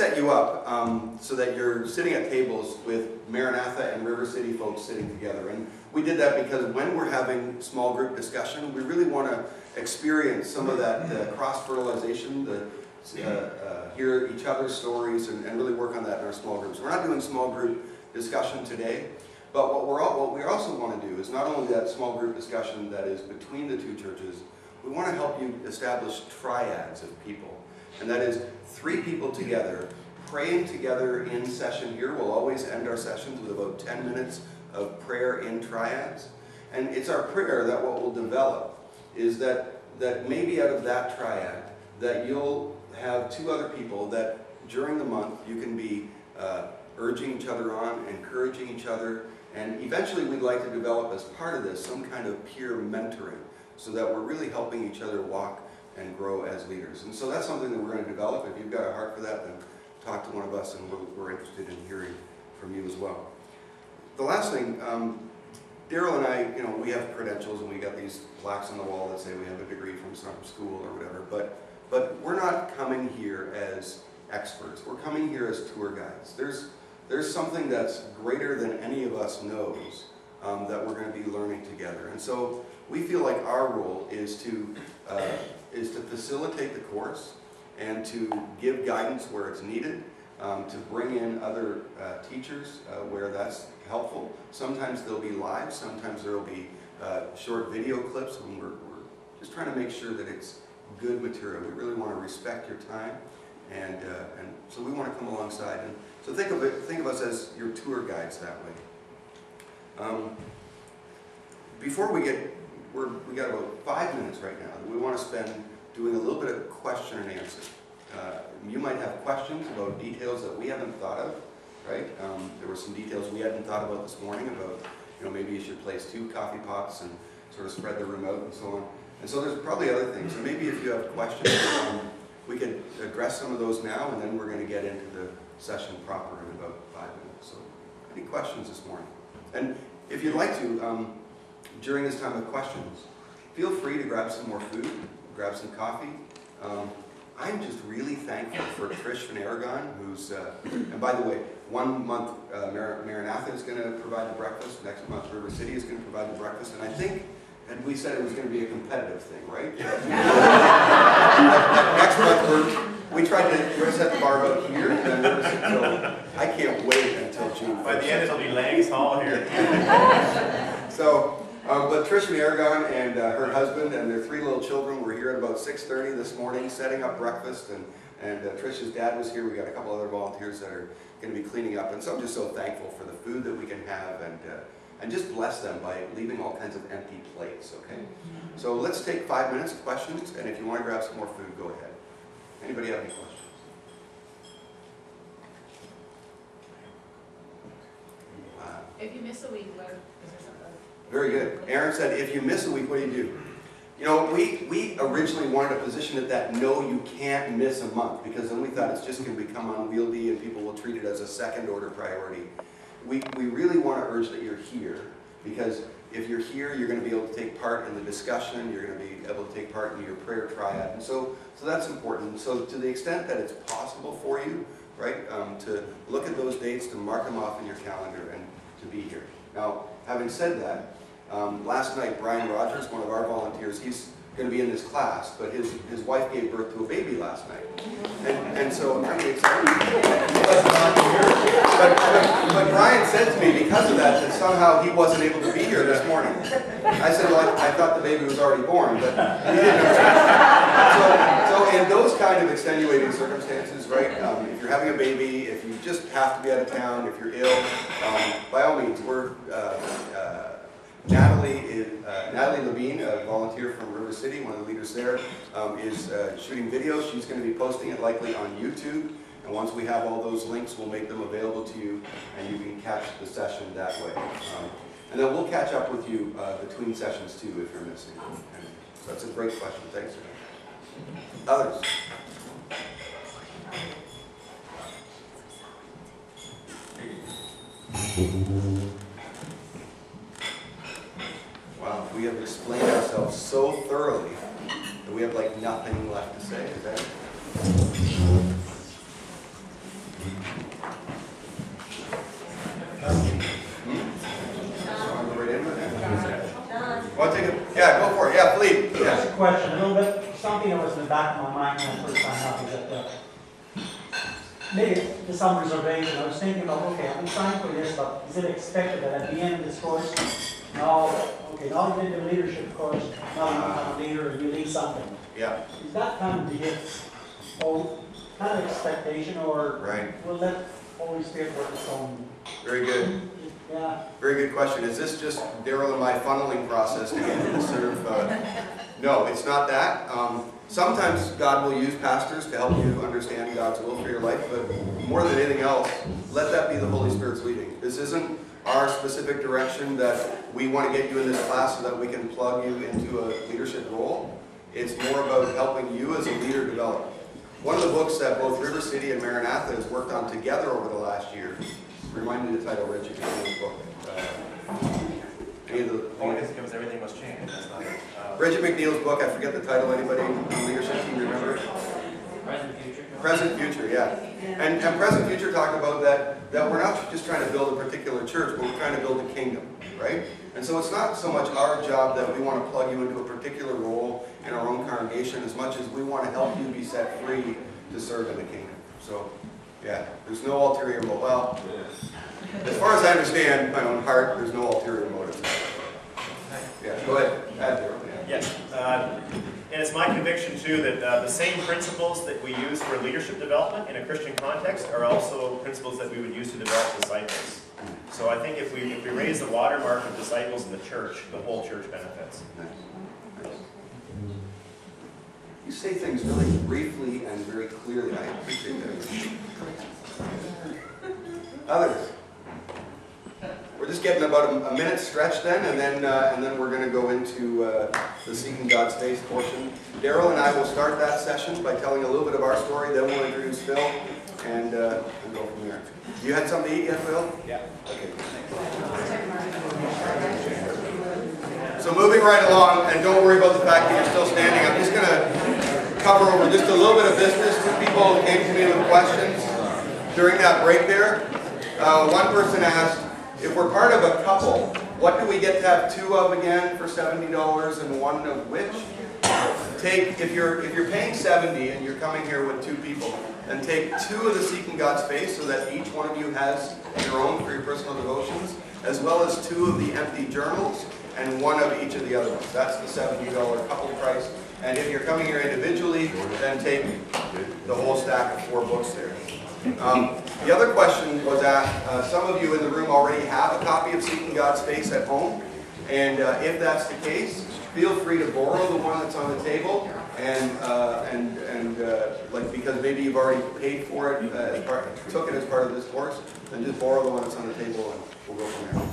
set you up so that you're sitting at tables with Maranatha and River City folks sitting together. And we did that because when we're having small group discussion, we really want to experience some of that cross-fertilization, hear each other's stories, and really work on that in our small groups. We're not doing small group discussion today, but what we also want to do is not only that small group discussion that is between the two churches, we want to help you establish triads of people. And that is 3 people together, praying together in session here. We'll always end our sessions with about 10 minutes of prayer in triads. And it's our prayer that what will develop is that maybe out of that triad, that you'll have 2 other people that during the month you can be urging each other on, encouraging each other, and eventually we'd like to develop as part of this some kind of peer mentoring so that we're really helping each other walk and grow as leaders. And so that's something that we're going to develop. If you've got a heart for that, then talk to one of us, and we're interested in hearing from you as well. The last thing, Daryl and I, we have credentials, and we got these plaques on the wall that say we have a degree from some school or whatever, but we're not coming here as experts. We're coming here as tour guides. There's something that's greater than any of us knows that we're going to be learning together. And so we feel like our role is to facilitate the course and to give guidance where it's needed, to bring in other teachers where that's helpful. Sometimes they'll be live, sometimes there will be short video clips, and we're just trying to make sure that it's good material. We really want to respect your time, and so we want to come alongside. And so think of us as your tour guides that way. Before we got about 5 minutes right now that we want to spend doing a little bit of question and answer. You might have questions about details that we haven't thought of, right? There were some details we hadn't thought about this morning about, maybe you should place 2 coffee pots and sort of spread the room out and so on. And so there's probably other things. So maybe if you have questions, we could address some of those now, and then we're going to get into the session proper in about 5 minutes. So any questions this morning? And if you'd like to, during this time of questions, feel free to grab some more food, grab some coffee. I'm just really thankful for Trish from Aragon, who's, and by the way, 1 month Maranatha is going to provide the breakfast, next month River City is going to provide the breakfast, and I think, and we said it was going to be a competitive thing, right? Next month we tried to set the bar up here, and then River City, so I can't wait until June 1st. By the end it'll be Lang's Hall here. So, but Trish from Aragon and her husband and their 3 little children were here at about 6:30 this morning setting up breakfast, and Trish's dad was here. We got a couple other volunteers that are going to be cleaning up, and so I'm just so thankful for the food that we can have, and just bless them by leaving all kinds of empty plates, okay? So let's take 5 minutes of questions, and if you want to grab some more food, go ahead. Anybody have any questions? If you miss a week, is there something? Very good. Aaron said, if you miss a week, what do you do? We originally wanted to position it that no, you can't miss a month, because then we thought it's just going to become unwieldy and people will treat it as a second-order priority. We really want to urge that you're here, because if you're here, you're going to be able to take part in the discussion, you're going to be able to take part in your prayer triad, and so that's important. So to the extent that it's possible for you, right, to look at those dates, to mark them off in your calendar, and to be here. Now, having said that, last night Brian Rogers, one of our volunteers, he's going to be in this class, but his wife gave birth to a baby last night, and so I'm pretty excited. But Brian said to me, because of that somehow he wasn't able to be here this morning. I said, well, I thought the baby was already born, but he didn't know. So in those kind of extenuating circumstances, right, if you're having a baby, if you just have to be out of town, if you're ill, by all means, we're Natalie Levine, a volunteer from River City, one of the leaders there, is shooting videos. She's going to be posting it likely on YouTube. And once we have all those links, we'll make them available to you, and you can catch the session that way. And then we'll catch up with you between sessions too if you're missing. And so that's a great question. Thanks. Others? Wow, we have explained ourselves so thoroughly that we have like nothing left to say. Is that it? question, a little bit, something that was in the back of my mind when I first signed up is that maybe to some reservation, I was thinking about, okay, I'm signed for this, but is it expected that at the end of this course, now you did the leadership course, now you become a leader and you lead something. Yeah. Is that kind of kind of expectation, or Right. will let Holy Spirit work its own? Very good. Yeah. Very good question. Is this just Daryl and my funneling process to get you to serve? No, it's not that. Sometimes God will use pastors to help you understand God's will for your life, but more than anything else, let that be the Holy Spirit's leading. This isn't our specific direction that we want to get you in this class so that we can plug you into a leadership role. It's more about helping you as a leader develop. One of the books that both River City and Maranatha has worked on together over the last year, remind me the title, Reggie, of the book. Because everything must change. That's not it. Reggie McNeil's book, I forget the title, anybody on the leadership team remember it? Present future. Present Future, yeah. And Present Future talked about that we're not just trying to build a particular church, but we're trying to build a kingdom, right? And so it's not so much our job that we want to plug you into a particular role in our own congregation as much as we want to help you be set free to serve in the kingdom. So, yeah, there's no ulterior motive. Well, as far as I understand my own heart, there's no ulterior motive. Yeah, go ahead. Add there. Yes. And it's my conviction, too, that the same principles that we use for leadership development in a Christian context are also principles that we would use to develop disciples. So I think if we raise the watermark of disciples in the church, the whole church benefits. Nice. You say things really briefly and very clearly. I appreciate that. Others? We're just getting about a minute stretch then, and then we're going to go into the Seeking God's Face portion. Daryl and I will start that session by telling a little bit of our story. Then we'll introduce Phil and go from there. You had something to eat yet, Phil? Yeah. Okay. So moving right along, and don't worry about the fact that you're still standing. I'm just going to cover over just a little bit of business. Two people came to me with questions during that break there. One person asked, if we're part of a couple, what do we get to have two of again for $70 and one of which? If you're paying $70 and you're coming here with two people, then take two of the Seeking God's Face so that each one of you has your own for your personal devotions, as well as two of the empty journals and one of each of the other ones. That's the $70 couple price. And if you're coming here individually, then take the whole stack of 4 books there. The other question was asked, some of you in the room already have a copy of Seeking God's Face at home, and if that's the case, feel free to borrow the one that's on the table, and because maybe you've already paid for it, took it as part of this course, then just borrow the one that's on the table, and we'll go from there.